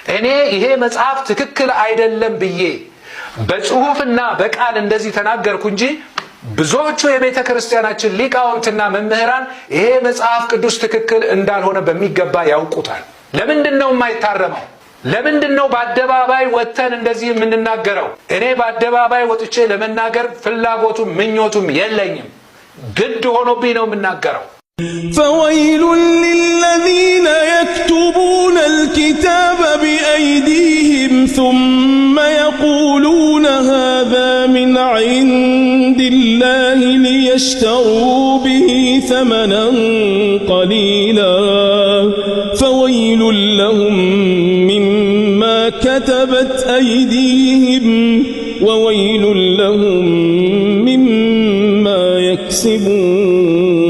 እኔ ይሄ መጽሐፍ ትክክል አይደለም ብዬ በጽሁፍና በቃል እንደዚህ ተናገርኩ እንጂ ብዙዎቹ የቤተ ክርስቲያናችን ሊቃውንትና መምህራን ይሄ መጽሐፍ ቅዱስ ትክክል እንዳልሆነ በሚገባ ያውቁታል። ለምንድነው የማይታረመው? ለምንድነው በአደባባይ ወጥተን እንደዚህ የምንናገረው? እኔ በአደባባይ ወጥቼ ለመናገር ፍላጎቱም ምኞቱም የለኝም። ግድ ሆኖብኝ ነው የምናገረው። فويل للذين يكتبون الكتاب بأيديهم ثم يقولون هذا من عند الله ليشتروا به ثمنا قليلا فويل لهم مما كتبت أيديهم وويل لهم مما يكسبون